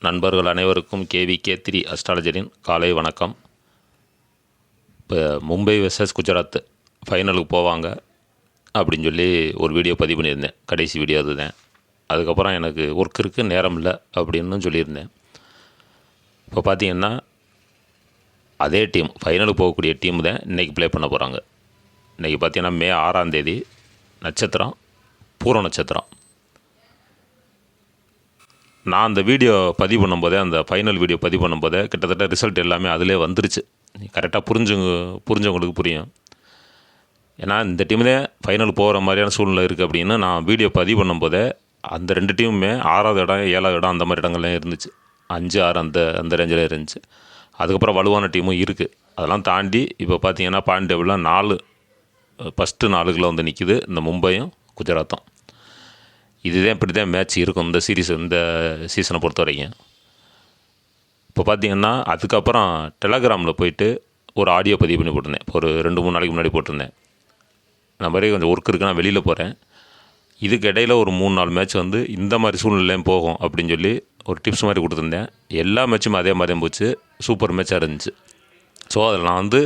நண்பர்கள் அனைவருக்கும் KVK3 அஸ்ட்ராலஜரின் காலை வணக்கம். இப்போ மும்பை வெர்சஸ் குஜராத் ஃபைனலுக்கு போவாங்க அப்படின்னு சொல்லி ஒரு வீடியோ பதிவு பண்ணியிருந்தேன். கடைசி வீடியோ அதுதான். அதுக்கப்புறம் எனக்கு ஒர்க் இருக்குது, நேரம் இல்லை அப்படின்னு சொல்லியிருந்தேன். இப்போ பார்த்தீங்கன்னா அதே டீம், ஃபைனலுக்கு போகக்கூடிய டீம் தான் இன்றைக்கி ப்ளே பண்ண போகிறாங்க. இன்றைக்கி பார்த்தீங்கன்னா மே 6ஆம் தேதி, நட்சத்திரம் பூர நட்சத்திரம். நான் அந்த வீடியோ பதிவு பண்ணும்போதே, அந்த ஃபைனல் வீடியோ பதிவு பண்ணும்போதே கிட்டத்தட்ட ரிசல்ட் எல்லாமே அதிலே வந்துருச்சு. கரெக்டாக புரிஞ்சவங்களுக்கு புரியும். ஏன்னா இந்த டீம் தான் ஃபைனல் போகிற மாதிரியான சூழ்நிலை இருக்குது அப்படின்னு நான் வீடியோ பதிவு பண்ணும்போதே அந்த ரெண்டு டீமுமே 6வது இடம் 7வது இடம் அந்த மாதிரி இடங்கள்லாம் இருந்துச்சு. 5, 6 அந்த ரேஞ்சில் இருந்துச்சு. அதுக்கப்புறம் வலுவான டீமும் இருக்குது. அதெல்லாம் தாண்டி இப்போ பார்த்தீங்கன்னா பாயிண்ட் டேபிளில் 4 ஃபஸ்ட்டு 4க்குள்ள வந்து நிற்கிது இந்த மும்பையும் குஜராத்தும். இதுதான் இப்படி தான் மேட்ச் இருக்கும் இந்த சீசனை பொறுத்த வரைக்கும். இப்போ பார்த்தீங்கன்னா அதுக்கப்புறம் டெலகிராமில் போயிட்டு ஒரு ஆடியோ பதிவு பண்ணி போட்டிருந்தேன். ஒரு 2-3 நாளைக்கு முன்னாடி போட்டிருந்தேன். நான் மாதிரி கொஞ்சம் ஒர்க் இருக்குது, நான் வெளியில் போகிறேன், இதுக்கு இடையில் ஒரு 3-4 மேட்ச் வந்து இந்த மாதிரி சூழ்நிலையும் போகும் அப்படின்னு சொல்லி ஒரு டிப்ஸ் மாதிரி கொடுத்துருந்தேன். எல்லா மேட்சும் அதே மாதிரி போச்சு. சூப்பர் மேட்சாக இருந்துச்சு. ஸோ அதில் நான் வந்து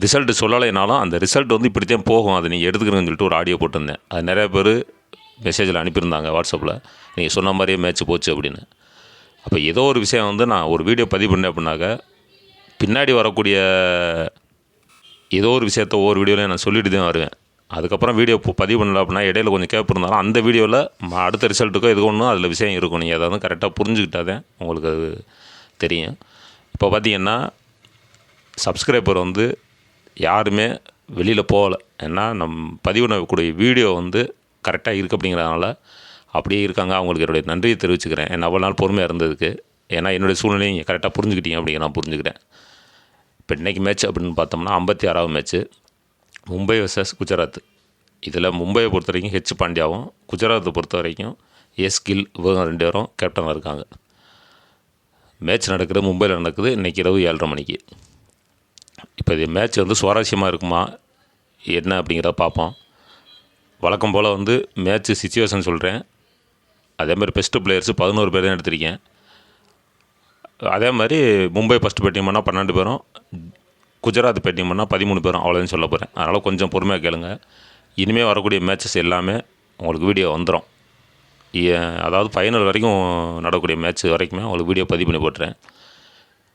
ரிசல்ட்டு சொல்லலைனாலும் அந்த ரிசல்ட் வந்து இப்படி தான் போகும், அதை நீங்கள் எடுத்துக்கிறேன்னு சொல்லிட்டு ஒரு ஆடியோ போட்டிருந்தேன். அது நிறைய பேர் மெசேஜில் அனுப்பியிருந்தாங்க வாட்ஸ்அப்பில், நீங்கள் சொன்ன மாதிரியே மேட்ச் போச்சு அப்படின்னு. அப்போ ஏதோ ஒரு விஷயம் வந்து நான் ஒரு வீடியோ பதிவு பண்ணேன் அப்படின்னாக்க பின்னாடி வரக்கூடிய ஏதோ ஒரு விஷயத்த ஒவ்வொரு வீடியோலையும் நான் சொல்லிட்டு தான் வருவேன். அதுக்கப்புறம் வீடியோ பதிவு பண்ணல அப்படின்னா இடையில கொஞ்சம் கேப் இருந்தாலும் அந்த வீடியோவில் அடுத்த ரிசல்ட்டுக்கோ எது ஒன்றும் அதில் விஷயம் இருக்கும். நீங்கள் அதை வந்து கரெக்டாக புரிஞ்சுக்கிட்டாதான் உங்களுக்கு அது தெரியும். இப்போ பார்த்திங்கன்னா சப்ஸ்கிரைபர் வந்து யாருமே வெளியில் போகலை. ஏன்னா பதிவு பண்ணக்கூடிய வீடியோ வந்து கரெக்டாக இருக்குது அப்படிங்கிறதுனால அப்படியே இருக்காங்க. அவங்களுக்கு என்னுடைய நன்றியை தெரிவிச்சுக்கிறேன். என்ன அவ்வளோ நாள் பொறுமையாக இருந்ததுக்கு. ஏன்னா என்னுடைய சூழ்நிலையை நீங்கள் கரெக்டாக புரிஞ்சுக்கிட்டீங்க அப்படிங்கிற நான் புரிஞ்சுக்கிறேன். இப்போ இன்றைக்கி மேட்ச் அப்படின்னு பார்த்தோம்னா 56வது மேட்ச்சு மும்பை வெர்சஸ் குஜராத். இதில் மும்பையை பொறுத்த வரைக்கும் ஹெச் பாண்டியாவும், குஜராத்தை பொறுத்த வரைக்கும் எஸ் கில், இவங்க 2 பேரும் கேப்டனாக இருக்காங்க. மேட்ச் நடக்குது, மும்பையில் நடக்குது இன்றைக்கி இரவு 7:30 மணிக்கு. இப்போ இது மேட்ச் வந்து சுவாரஸ்யமாக இருக்குமா என்ன அப்படிங்கிறத பார்ப்போம். வழக்கம் போல் வந்து மேட்ச்சு சிச்சுவேஷன் சொல்கிறேன். அதேமாதிரி பெஸ்ட்டு பிளேயர்ஸு 11 பேர் தான் எடுத்திருக்கேன். அதே மாதிரி மும்பை ஃபஸ்ட்டு பேட்டிங் பண்ணால் 12 பேரும், குஜராத் பேட்டிங் பண்ணால் 13 பேரும், அவ்வளோதான் சொல்ல போகிறேன். அதனால் கொஞ்சம் பொறுமையாக கேளுங்க. இனிமேல் வரக்கூடிய மேட்சஸ் எல்லாமே உங்களுக்கு வீடியோ வந்துடும். அதாவது ஃபைனல் வரைக்கும் நடக்கக்கூடிய மேட்ச் வரைக்குமே உங்களுக்கு வீடியோ பதிவு பண்ணி போட்டுறேன்.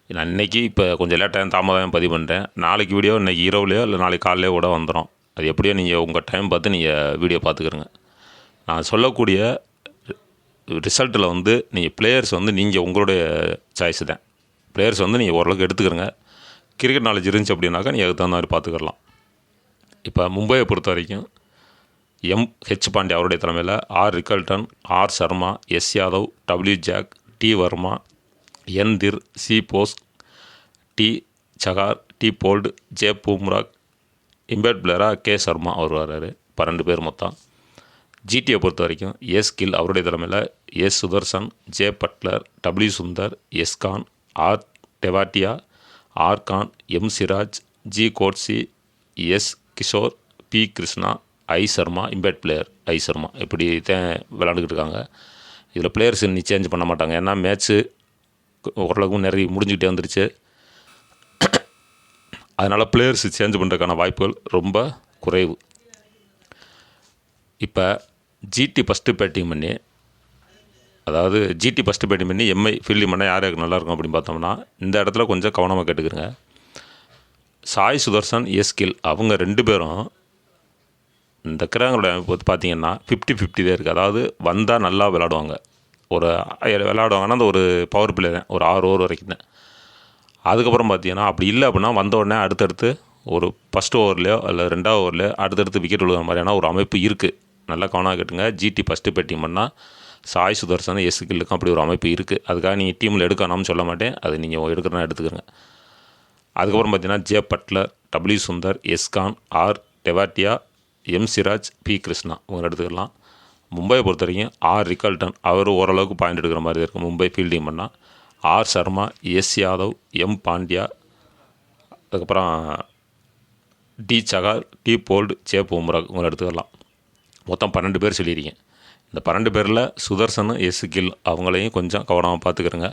நான் இன்றைக்கி இப்போ கொஞ்சம் லேட்டாக தாமதம் பதிவு பண்ணுறேன். நாளைக்கு வீடியோ இன்றைக்கி இரவுலையோ இல்லை நாளைக்கு காலையிலையோ கூட வந்துடும். அது எப்படியோ நீங்கள் உங்கள் டைம் பார்த்து நீங்கள் வீடியோ பார்த்துக்கிறங்க. நான் சொல்லக்கூடிய ரிசல்ட்டில் வந்து நீங்கள் பிளேயர்ஸ் வந்து நீங்கள் உங்களுடைய சாய்ஸு தான். பிளேயர்ஸ் வந்து நீங்கள் ஓரளவுக்கு எடுத்துக்கிறங்க. கிரிக்கெட் நாலேஜ் இருந்துச்சு அப்படின்னாக்கா நீங்கள் அதுக்கு தகுந்த மாதிரி பார்த்துக்கலாம். இப்போ மும்பையை பொறுத்த வரைக்கும் ஹெச் பாண்டியா அவருடைய தலைமையில் Rickelton, Sharma, S Yadav, Jacks, T Varma, Dhir, C Bosch, D Chahar, T Boult, J Bumrah, impact பிளேயராக கே சர்மா அவர் வர்றாரு. 12 பேர் மொத்தம். ஜிடியை பொறுத்த வரைக்கும் எஸ் கில் அவருடைய தலைமையில் S Sudharsan, J Buttler, Sundar, S Khan, Tewatia, Khan, Siraj, G Coetzee, S Kishore, P Krishna, Sharma, impact player Sharma. இப்படி தான் விளாண்டுக்கிட்டு இருக்காங்க. இதில் பிளேயர்ஸ் இன்னி சேஞ்ச் பண்ண மாட்டாங்க. ஏன்னா மேட்ச்சு ஓரளவுக்கு நிறைய முடிஞ்சுக்கிட்டே வந்துருச்சு. அதனால் பிளேயர்ஸ் சேஞ்ச் பண்ணுறதுக்கான வாய்ப்புகள் ரொம்ப குறைவு. இப்போ ஜிடி ஃபஸ்ட்டு பேட்டிங் பண்ணி, அதாவது ஜிடி ஃபஸ்ட்டு பேட்டிங் பண்ணி எம்ஐ ஃபீல்டிங் பண்ணால் யார் யாருக்கு நல்லாயிருக்கும் அப்படின்னு பார்த்தோம்னா இந்த இடத்துல கொஞ்சம் கவனமாக கேட்டுக்கிறங்க. சாய் சுதர்சன், எஸ் கில் அவங்க 2 பேரும் இந்த கிரகங்களோட அமைப்பு பார்த்தீங்கன்னா 50-50 தான் இருக்குது. அதாவது வந்தால் நல்லா விளாடுவாங்க. விளாடுவாங்கன்னா அந்த ஒரு பவர் பிளே தான், ஒரு 6 ஓவர் வரைக்கும் தான். அதுக்கப்புறம் பார்த்தீங்கன்னா அப்படி இல்லை அப்படின்னா வந்தோடனே அடுத்தடுத்து ஒரு ஃபஸ்ட் ஓவர்லையோ இல்லை 2வது ஓவர்லையோ அடுத்தடுத்து விக்கெட் விழுகிற மாதிரியான ஒரு அமைப்பு இருக்குது. நல்லா கவனம் கேட்டுங்க. ஜிடி ஃபஸ்ட்டு பேட்டிங் பண்ணால் சாய் சுதர்சன், எஸ் கில்லுக்கும் அப்படி ஒரு அமைப்பு இருக்குது. அதுக்காக நீங்கள் டீமில் எடுக்கணும்னு சொல்ல மாட்டேன். அது நீங்கள் எடுக்கிறனா எடுத்துக்கிறங்க. அதுக்கப்புறம் பார்த்தீங்கன்னா J Buttler, Sundar, S Khan, Tewatia, Siraj, P Krishna இவங்க எடுத்துக்கலாம். மும்பையை பொறுத்த வரைக்கும் ரிக்கல்டன் அவர் ஓரளவுக்கு பாயிண்ட் எடுக்கிற மாதிரி இருக்கும் மும்பை ஃபீல்டிங் பண்ணால். சர்மா, எஸ் யாதவ், பாண்டியா, அதுக்கப்புறம் D Chahar, T Boult, J Bumrah இவங்களை எடுத்துக்கலாம். மொத்தம் 12 பேர் சொல்லியிருக்கேன். இந்த 12 பேரில் சுதர்சன், எஸ் கில் அவங்களையும் கொஞ்சம் கவனமாக பார்த்துக்கிறங்க.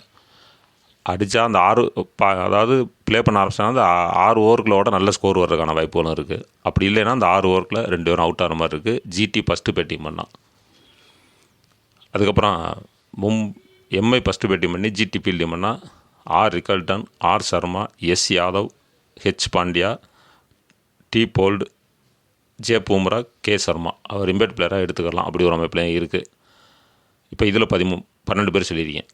அடித்தா அந்த அதாவது ப்ளே பண்ண ஆரம்பிச்சாங்கன்னா அந்த 6 ஓவருக்குள்ளோட நல்ல ஸ்கோர் வர்றதுக்கான வாய்ப்புகளும் இருக்குது. அப்படி இல்லைன்னா அந்த 6 ஓவருக்குள்ள 2 பேரும் அவுட் ஆகிற மாதிரி இருக்குது. ஜிடி ஃபஸ்ட்டு பேட்டிங் பண்ணால். அதுக்கப்புறம் எம்ஐ ஃபஸ்ட்டு பேட்டிங் பண்ணி ஜிடி ஃபீல்டிங் பண்ணால் R Rickelton, R Sharma, S Yadav, H Pandya, T Boult, J Bumrah, K Sharma. அவர் இம்பேக்ட் பிளேயராக எடுத்துக்கலாம். அப்படி ஒரு அமைப்புலையும் இருக்குது. இப்போ இதில் 12 பேர் சொல்லியிருக்கேன்.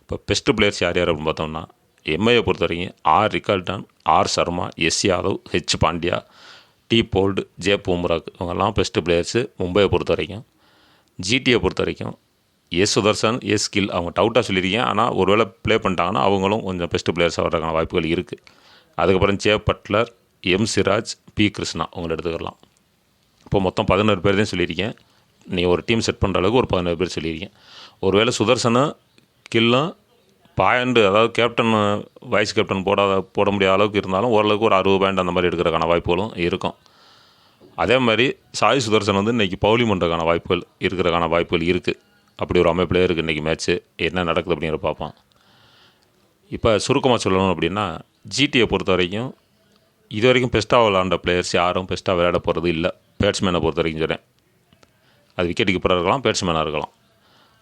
இப்போ பெஸ்ட்டு பிளேயர்ஸ் யார் யார் அப்படின்னு பார்த்தோம்னா எம்ஐயை பொறுத்த வரைக்கும் R Rickelton, R Sharma, S Yadav, H Pandya, T Boult, J Bumrah இவங்கெல்லாம் பெஸ்ட்டு பிளேயர்ஸு மும்பையை பொறுத்த வரைக்கும். ஜிடியை பொறுத்த வரைக்கும் எஸ் சுதர்சன், எஸ் கில் அவங்க டவுட்டாக சொல்லியிருக்கேன். ஆனால் ஒருவேளை ப்ளே பண்ணிட்டாங்கன்னா அவங்களும் கொஞ்சம் பெஸ்ட்டு பிளேயர்ஸாக வர்றதுக்கான வாய்ப்புகள் இருக்குது. அதுக்கப்புறம் J Buttler, M Siraj, P Krishna அவங்கள எடுத்துக்கலாம். இப்போ மொத்தம் 11 பேர் தான் சொல்லியிருக்கேன். நீ ஒரு டீம் செட் பண்ணுற அளவுக்கு ஒரு 11 பேர் சொல்லியிருக்கேன். ஒருவேளை சுதர்சனும் கில்லும் பாயிண்ட் அதாவது கேப்டன் வைஸ் கேப்டன் போட முடியாத அளவுக்கு இருந்தாலும் ஓரளவுக்கு ஒரு 60 பாயிண்ட் அந்த மாதிரி எடுக்கிறதுக்கான வாய்ப்புகளும் இருக்கும். அதே மாதிரி சாய் சுதர்சன் வந்து இன்றைக்கி பவுலிங் பண்ணுறதுக்கான வாய்ப்புகள் இருக்குது. அப்படி ஒரு அமைப்பிலே இருக்குது. இன்றைக்கி மேட்ச்சு என்ன நடக்குது அப்படிங்கிற பார்ப்போம். இப்போ சுருக்கமாக சொல்லணும் அப்படின்னா ஜிடியை பொறுத்த வரைக்கும் இது வரைக்கும் பெஸ்ட்டாக விளாண்ட பிளேயர்ஸ் யாரும் பெஸ்ட்டாக விளையாட போகிறது இல்லை. பேட்ஸ்மேனை பொறுத்த வரைக்கும் சொல்கிறேன். அது விக்கெட் கீப்பராக இருக்கலாம், பேட்ஸ்மேனாக இருக்கலாம்.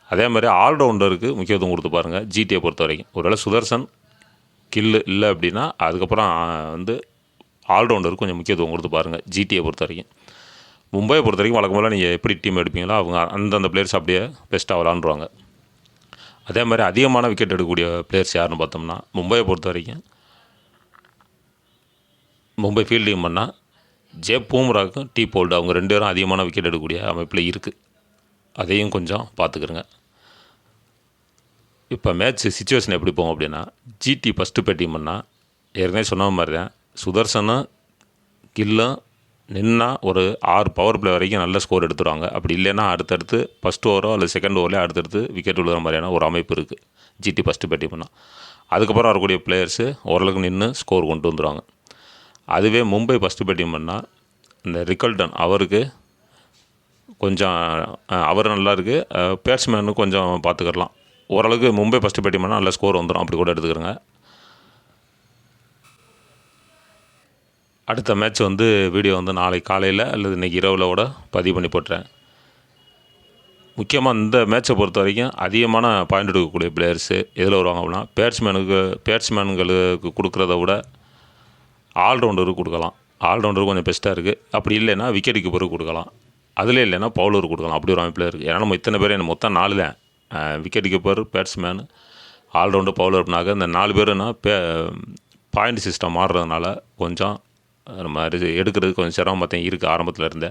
அதே மாதிரி ஆல்ரவுண்டருக்கு முக்கியத்துவம் கொடுத்து பாருங்கள். ஜிடியை பொறுத்த வரைக்கும் ஒருவேளை சுதர்சன் கில்லு இல்லை அப்படின்னா அதுக்கப்புறம் வந்து ஆல்ரவுண்டருக்கு கொஞ்சம் முக்கியத்துவம் கொடுத்து பாருங்கள். ஜிடியை பொறுத்த வரைக்கும். மும்பையை பொறுத்த வரைக்கும் வழக்கம் போல் நீங்கள் எப்படி டீம் எடுப்பீங்களோ அவங்க அந்தந்த பிளேயர்ஸ் அப்படியே பெஸ்ட்டாக விளாண்டுருவாங்க. அதே மாதிரி அதிகமான விக்கெட் எடுக்கக்கூடிய பிளேயர்ஸ் யாருன்னு பார்த்தோம்னா மும்பையை பொறுத்த வரைக்கும் மும்பை ஃபீல்டிங் பண்ணால் ஜே பூம்ராக்கும் டி போல்டு அவங்க 2 பேரும் அதிகமான விக்கெட் எடுக்கக்கூடிய அமைப்பில் இருக்குது. அதையும் கொஞ்சம் பார்த்துக்கிறங்க. இப்போ மேட்ச் சிச்சுவேஷன் எப்படி போகும் அப்படின்னா ஜிடி ஃபஸ்ட்டு பேட்டிங் பண்ணால் ஏற்கனவே சொன்ன மாதிரி தான் சுதர்சனும் கில்லும் நின்னா ஒரு 6 பவர் பிளே வரைக்கும் நல்ல ஸ்கோர் எடுத்துருவாங்க. அப்படி இல்லைன்னா அடுத்தடுத்து ஃபஸ்ட் ஓவரோ அல்லது செகண்ட் ஓவர்லேயே அடுத்தடுத்து விக்கெட் விழுகிற மாதிரியான ஒரு அமைப்பு இருக்குது ஜிடி ஃபஸ்ட்டு பேட்டிங் பண்ணால். அதுக்கப்புறம் வரக்கூடிய பிளேயர்ஸு ஓரளவுக்கு நின்று ஸ்கோர் கொண்டு வந்துடுவாங்க. அதுவே மும்பை ஃபஸ்ட்டு பேட்டிங் பண்ணால் இந்த ரிக்கல்டன் அவருக்கு கொஞ்சம் அவர் நல்லா இருக்குது. பேட்ஸ்மேனு கொஞ்சம் பார்த்துக்கலாம். ஓரளவுக்கு மும்பை ஃபஸ்ட்டு பேட்டிங் பண்ணால் நல்ல ஸ்கோர் வந்துடும். அப்படி கூட எடுத்துக்கிறேங்க. அடுத்த மேட்ச் வந்து வீடியோ வந்து நாளைக்கு காலையில் அல்லது இன்றைக்கி இரவில் கூட பதிவு பண்ணி போட்டுறேன். முக்கியமாக இந்த மேட்சை பொறுத்த வரைக்கும் அதிகமான பாயிண்ட் எடுக்கக்கூடிய பிளேயர்ஸு எதில் வருவாங்க அப்படின்னா பேட்ஸ்மேனுங்களுக்கு கொடுக்குறத விட ஆல்ரவுண்டருக்கு கொடுக்கலாம். ஆல்ரவுண்டருக்கு கொஞ்சம் பெஸ்ட்டாக இருக்குது. அப்படி இல்லைன்னா விக்கெட் கீப்பருக்கு கொடுக்கலாம். அதில் இல்லைன்னா பவுலருக்கு கொடுக்கலாம். அப்படி ஒரு அமைப்பில் இருக்குது. ஏன்னா நம்ம இத்தனை பேர் மொத்தம் 4 தான். விக்கெட் கீப்பர், பேட்ஸ்மேன், ஆல்ரவுண்டர், பவுலர்னாக்க இந்த 4 பேருன்னா பாயிண்ட் சிஸ்டம் மாறுறதுனால கொஞ்சம் நம்ம எடுக்கிறது கொஞ்சம் சிரமமாக தான் இருக்குது ஆரம்பத்தில் இருந்தே.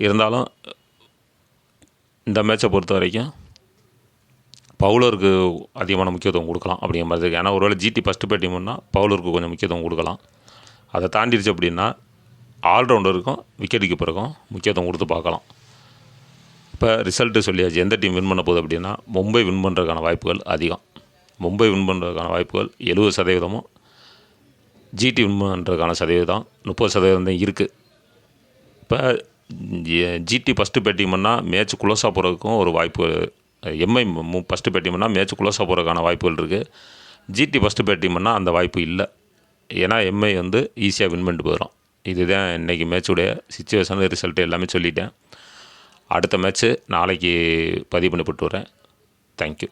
இருந்தாலும் இந்த மேட்சை பொறுத்த வரைக்கும் பவுலருக்கு அதிகமான முக்கியத்துவம் கொடுக்கலாம் அப்படிங்கிற மாதிரி இருக்குது. ஏன்னா ஒருவேளை ஜிடி ஃபஸ்ட்டு பேட்டிங் பண்ணால் பவுலருக்கு கொஞ்சம் முக்கியத்துவம் கொடுக்கலாம். அதை தாண்டிடுச்சு அப்படின்னா ஆல்ரவுண்டருக்கும் விக்கெட் கீப்பருக்கும் முக்கியத்துவம் கொடுத்து பார்க்கலாம். இப்போ ரிசல்ட்டு சொல்லியாச்சு. எந்த டீம் வின் பண்ண போகுது அப்படின்னா மும்பை வின் பண்ணுறதுக்கான வாய்ப்புகள் அதிகம். மும்பை வின் பண்ணுறதுக்கான வாய்ப்புகள் 70%, ஜிடி வின் பண்ணுறதுக்கான சதவீதம் 30% தான் இருக்குது. இப்போ ஜிடி ஃபஸ்ட்டு பேட்டிங் பண்ணால் மேட்ச் குளோஸாக போகிறதுக்கும் ஒரு வாய்ப்பு. எம்ஐ ஃபஸ்ட்டு பேட்டிங் பண்ணால் மேட்ச் குளோஸாக போகிறதுக்கான வாய்ப்புகள் இருக்குது. ஜிடி ஃபஸ்ட்டு பேட்டிங் பண்ணால் அந்த வாய்ப்பு இல்லை. ஏன்னா எம்ஐ வந்து ஈஸியாக வின் பண்ணிட்டு போயிடும். இதுதான் இன்றைக்கி மேட்சுடைய சிச்சுவேஷன், ரிசல்ட்டு எல்லாமே சொல்லிட்டேன். அடுத்த மேட்ச்சு நாளைக்கு பதிவு பண்ணி போட்டு வரேன். தேங்க்யூ.